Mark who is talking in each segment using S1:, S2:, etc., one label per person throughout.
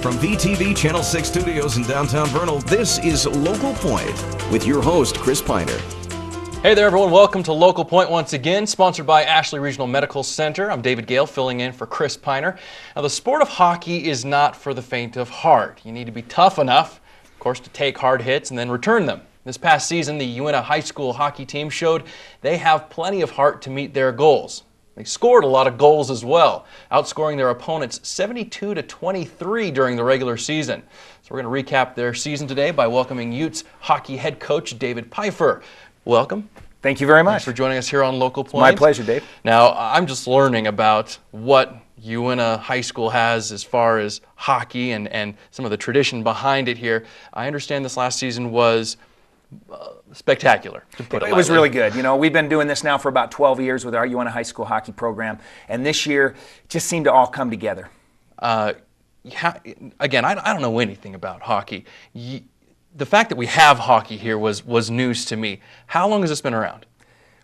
S1: From VTV Channel 6 Studios in downtown Vernal, this is Local Point with your host, Chris Piner.
S2: Hey there, everyone. Welcome to Local Point once again, sponsored by Ashley Regional Medical Center. I'm David Gale, filling in for Chris Piner. Now, the sport of hockey is not for the faint of heart. You need to be tough enough, of course, to take hard hits and then return them. This past season, the Uintah High School hockey team showed they have plenty of heart to meet their goals. They scored a lot of goals as well, outscoring their opponents 72-23 during the regular season. So we're going to recap their season today by welcoming Utes hockey head coach David Pipher. Welcome.
S3: Thank you very much.
S2: Thanks for joining us here on Local Point.
S3: My pleasure, Dave.
S2: Now, I'm just learning about what Uintah High School has as far as hockey and some of the tradition behind it here. I understand this last season was spectacular, to put it lightly.
S3: It was really good. You know, we've been doing this now for about 12 years with our Uintah High School hockey program, and this year it just seemed to all come together.
S2: Again, I don't know anything about hockey. The fact that we have hockey here was news to me. How long has this been around?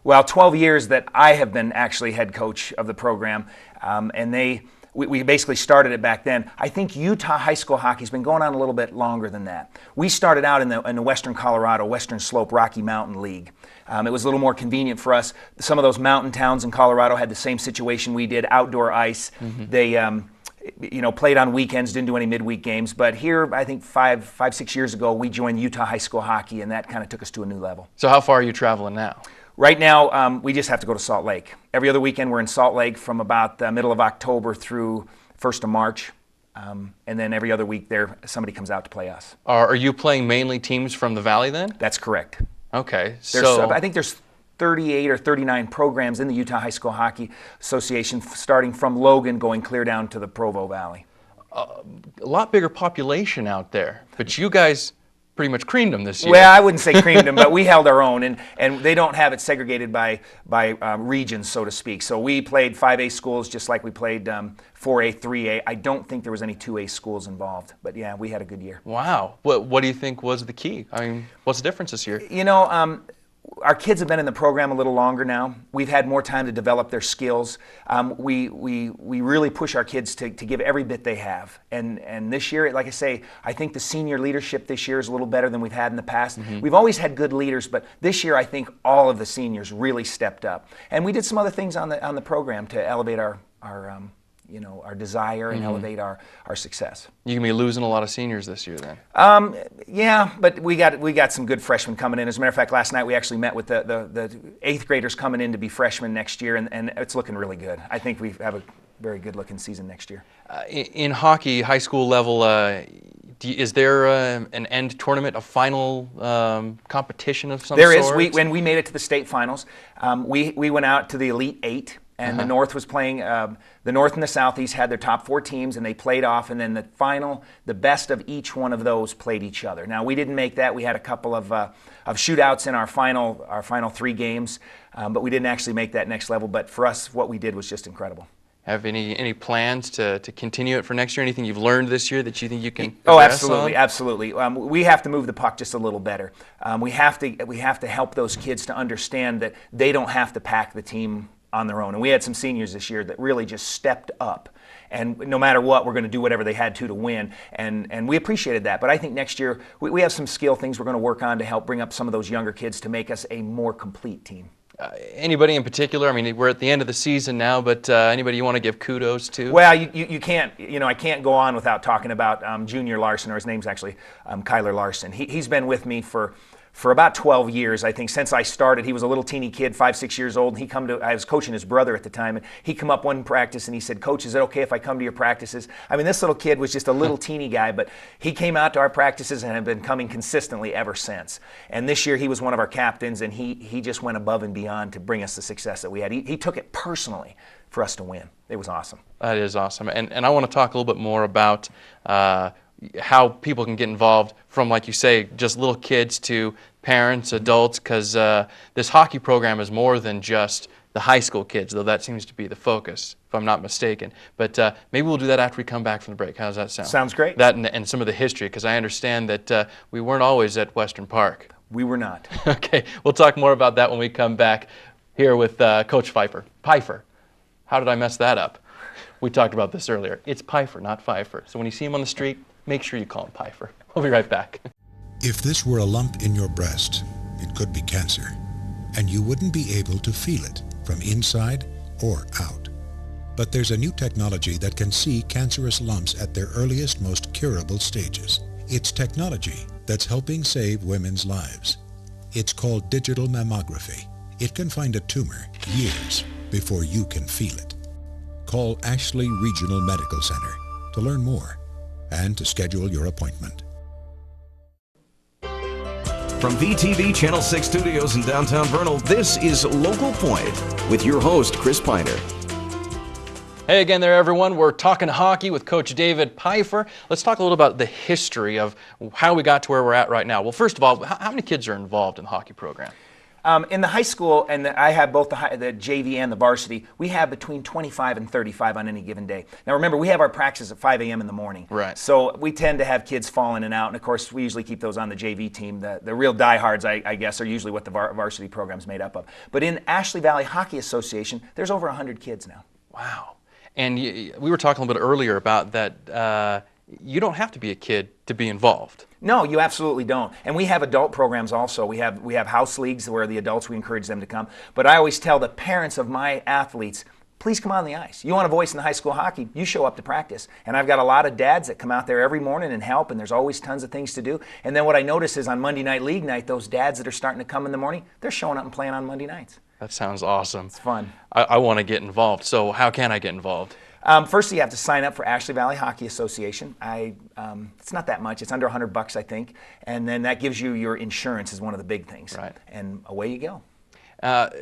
S3: Well, 12 years that I have been actually head coach of the program, and we basically started it back then. I think Utah High School hockey has been going on a little bit longer than that. We started out in the Western Colorado, Western Slope Rocky Mountain League. It was a little more convenient for us. Some of those mountain towns in Colorado had the same situation we did, outdoor ice. Mm-hmm. They played on weekends, didn't do any midweek games. But here, I think 6 years ago, we joined Utah High School hockey, and that kind of took us to a new level.
S2: So how far are you traveling now?
S3: Right now, we just have to go to Salt Lake. Every other weekend, we're in Salt Lake from about the middle of October through 1st of March. And then every other week there, somebody comes out to play us.
S2: Are you playing mainly teams from the Valley then?
S3: That's correct.
S2: Okay.
S3: I think there's 38 or 39 programs in the Utah High School Hockey Association, starting from Logan, going clear down to the Provo Valley.
S2: A lot bigger population out there, but you guys pretty much creamed them this year.
S3: Well, I wouldn't say creamed them, but we held our own, and they don't have it segregated by regions, so to speak. So we played 5A schools just like we played 4A, 3A. I don't think there was any 2A schools involved, but yeah, we had a good year.
S2: Wow. What do you think was the key? I mean, what's the difference this year?
S3: You know, our kids have been in the program a little longer now. We've had more time to develop their skills. We really push our kids to give every bit they have. And this year, like I say, I think the senior leadership this year is a little better than we've had in the past. Mm-hmm. We've always had good leaders, but this year I think all of the seniors really stepped up. And we did some other things on the program to elevate our desire and mm-hmm. elevate our success.
S2: You're going to be losing a lot of seniors this year then?
S3: Yeah, but we got some good freshmen coming in. As a matter of fact, last night we actually met with the 8th graders coming in to be freshmen next year, and it's looking really good. I think we have a very good looking season next year.
S2: In hockey, high school level, is there an end tournament, a final competition of some sort?
S3: There is. When we made it to the state finals, we went out to the Elite 8. And the North was playing, the North and the Southeast had their top 4 teams, and they played off, and then the best of each one of those played each other. Now, we didn't make that. We had a couple of shootouts in our final 3 games, but we didn't actually make that next level. But for us, what we did was just incredible.
S2: Have any plans to continue it for next year? Anything you've learned this year that you think you can
S3: Oh, absolutely. We have to move the puck just a little better. We have to help those kids to understand that they don't have to pack the team on their own. And we had some seniors this year that really just stepped up. And no matter what, we're going to do whatever they had to win. And we appreciated that. But I think next year we have some skill things we're going to work on to help bring up some of those younger kids to make us a more complete team.
S2: Anybody in particular? I mean, we're at the end of the season now, but anybody you want to give kudos to?
S3: Well, you can't. I can't go on without talking about Junior Larson, or his name's actually Kyler Larson. He's been with me for about 12 years, I think, since I started. He was a little teeny kid, 5, 6 years old, and I was coaching his brother at the time, and he come up one practice and he said, "Coach, is it okay if I come to your practices?" I mean, this little kid was just a little teeny guy, but he came out to our practices and have been coming consistently ever since. And this year he was one of our captains, and he just went above and beyond to bring us the success that we had. He took it personally for us to win. It was awesome.
S2: That is awesome. And I want to talk a little bit more about how people can get involved from, like you say, just little kids to parents, adults, because this hockey program is more than just the high school kids, though that seems to be the focus, if I'm not mistaken. But maybe we'll do that after we come back from the break. How does that sound?
S3: Sounds great.
S2: That and some of the history, because I understand that we weren't always at Western Park.
S3: We were not.
S2: Okay, we'll talk more about that when we come back here with Coach Pipher. How did I mess that up? We talked about this earlier. It's Pipher, not Pfeiffer. So when you see him on the street, make sure you call him Pipher. We'll be right back.
S4: If this were a lump in your breast, it could be cancer, and you wouldn't be able to feel it from inside or out. But there's a new technology that can see cancerous lumps at their earliest, most curable stages. It's technology that's helping save women's lives. It's called digital mammography. It can find a tumor years before you can feel it. Call Ashley Regional Medical Center to learn more and to schedule your appointment.
S1: From VTV Channel 6 Studios in downtown Vernal, this is Local Point with your host, Chris Piner.
S2: Hey again there, everyone. We're talking hockey with Coach David Pipher. Let's talk a little about the history of how we got to where we're at right now. Well, first of all, how many kids are involved in the hockey program?
S3: In the high school, and I have both the JV and the varsity, we have between 25 and 35 on any given day. Now remember, we have our practice at 5 a.m. in the morning.
S2: Right.
S3: So we tend to have kids fall in and out, and of course we usually keep those on the JV team. The real diehards, I guess, are usually what the varsity program's made up of. But in Ashley Valley Hockey Association, there's over 100 kids now.
S2: Wow. And we were talking a little bit earlier about that you don't have to be a kid to be involved.
S3: No, you absolutely don't. And we have adult programs also. We have house leagues where the adults, we encourage them to come. But I always tell the parents of my athletes, please come on the ice. You want a voice in the high school hockey, you show up to practice. And I've got a lot of dads that come out there every morning and help, and there's always tons of things to do. And then what I notice is on Monday night league night, those dads that are starting to come in the morning, they're showing up and playing on Monday nights.
S2: That sounds awesome.
S3: It's fun.
S2: I want to get involved. So how can I get involved?
S3: First, you have to sign up for Ashley Valley Hockey Association. It's not that much. It's under $100, I think. And then that gives you your insurance is one of the big things.
S2: Right.
S3: And away you go.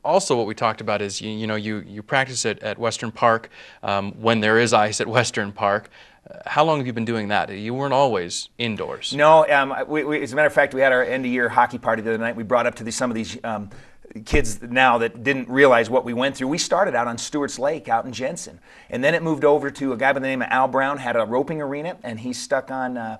S2: Also, what we talked about is you practice at Western Park when there is ice at Western Park. How long have you been doing that? You weren't always indoors.
S3: No. As a matter of fact, we had our end-of-year hockey party the other night. We brought up to some of these kids now that didn't realize what we went through. We started out on Stewart's Lake out in Jensen, and then it moved over to a guy by the name of Al Brown, had a roping arena, and he stuck on,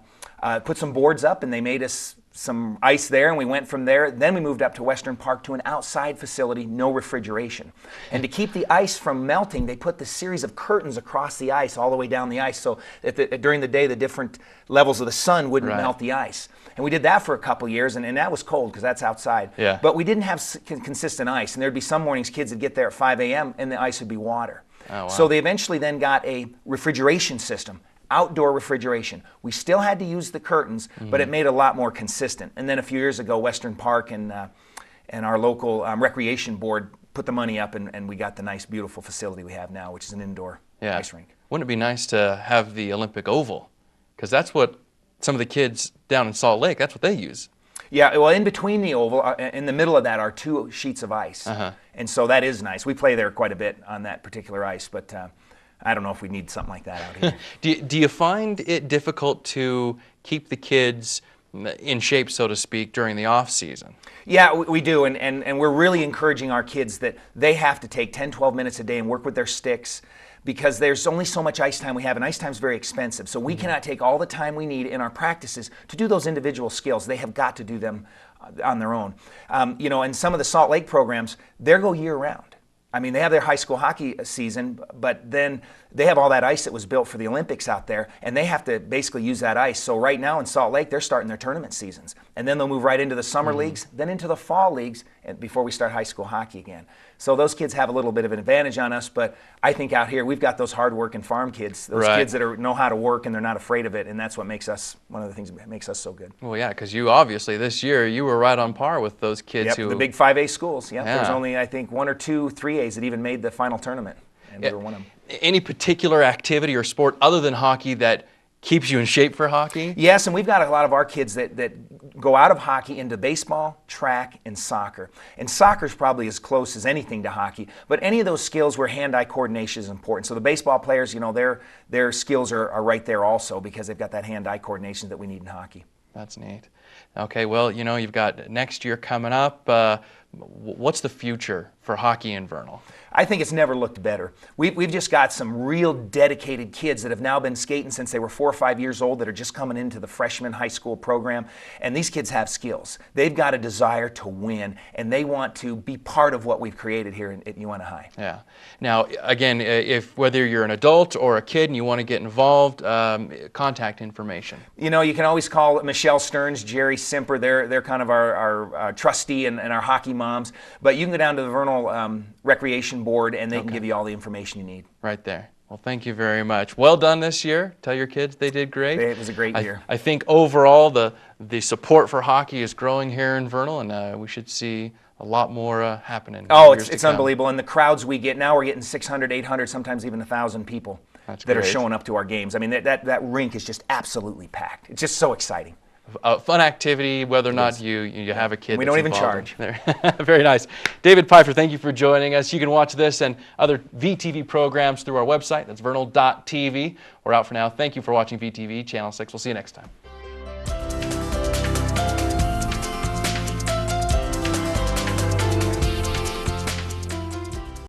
S3: put some boards up, and they made us some ice there, and we went from there. Then we moved up to Western Park to an outside facility, no refrigeration. And to keep the ice from melting, they put this series of curtains across the ice all the way down the ice, so that during the day the different levels of the sun wouldn't melt the ice. And we did that for a couple years, and that was cold because that's outside.
S2: Yeah.
S3: But we didn't have consistent ice, and there'd be some mornings kids would get there at 5 a.m. and the ice would be water.
S2: Oh, wow.
S3: So they eventually then got a refrigeration system. Outdoor refrigeration. We still had to use the curtains, but it made it a lot more consistent. And then a few years ago, Western Park and our local recreation board put the money up, and we got the nice, beautiful facility we have now, which is an indoor ice rink.
S2: Wouldn't it be nice to have the Olympic Oval? Because that's what some of the kids down in Salt Lake, that's what they use.
S3: Yeah, well, in between the oval, in the middle of that are 2 sheets of ice. And so that is nice. We play there quite a bit on that particular ice, but I don't know if we need something like that out here.
S2: Do you find it difficult to keep the kids in shape, so to speak, during the off season?
S3: Yeah, we do, and we're really encouraging our kids that they have to take 10, 12 minutes a day and work with their sticks, because there's only so much ice time we have, and ice time is very expensive. So we cannot take all the time we need in our practices to do those individual skills. They have got to do them on their own. And some of the Salt Lake programs, they go year round. I mean, they have their high school hockey season, but then they have all that ice that was built for the Olympics out there, and they have to basically use that ice. So right now in Salt Lake, they're starting their tournament seasons, and then they'll move right into the summer leagues, then into the fall leagues, and before we start high school hockey again. So those kids have a little bit of an advantage on us, but I think out here we've got those hard-working farm kids, those kids that know how to work and they're not afraid of it, and that's what makes us, one of the things that makes us so good.
S2: Well, yeah, because you obviously this year you were right on par with those kids
S3: the big 5A schools. There was only, I think, 1 or 2 3As that even made the final tournament, and we were one of them.
S2: Any particular activity or sport other than hockey that keeps you in shape for hockey?
S3: Yes, and we've got a lot of our kids that go out of hockey into baseball, track, and soccer. And soccer's probably as close as anything to hockey, but any of those skills where hand-eye coordination is important. So the baseball players, their skills are right there also, because they've got that hand-eye coordination that we need in hockey.
S2: That's neat. Okay, well, you've got next year coming up. what's the future for hockey in Vernal?
S3: I think it's never looked better. We've just got some real dedicated kids that have now been skating since they were 4 or 5 years old that are just coming into the freshman high school program. And these kids have skills. They've got a desire to win, and they want to be part of what we've created here at Uintah High.
S2: Yeah. Now, again, whether you're an adult or a kid and you want to get involved, contact information.
S3: You know, you can always call Michelle Stearns, Jerry Simper. They're kind of our trustee and our hockey moms. But you can go down to the Vernal Recreation Board, and they can give you all the information you need.
S2: Right there. Well, thank you very much. Well done this year. Tell your kids they did great.
S3: It was a great year.
S2: I think overall the support for hockey is growing here in Vernal, and we should see a lot more happening.
S3: Oh, it's unbelievable. And the crowds we get now, we're getting 600, 800, sometimes even 1,000 people that are showing up to our games. I mean, that rink is just absolutely packed. It's just so exciting.
S2: A fun activity, whether or not you have a kid.
S3: We don't even charge.
S2: Very nice. David Pipher, thank you for joining us. You can watch this and other VTV programs through our website. That's vernal.tv. We're out for now. Thank you for watching VTV Channel 6. We'll see you next time.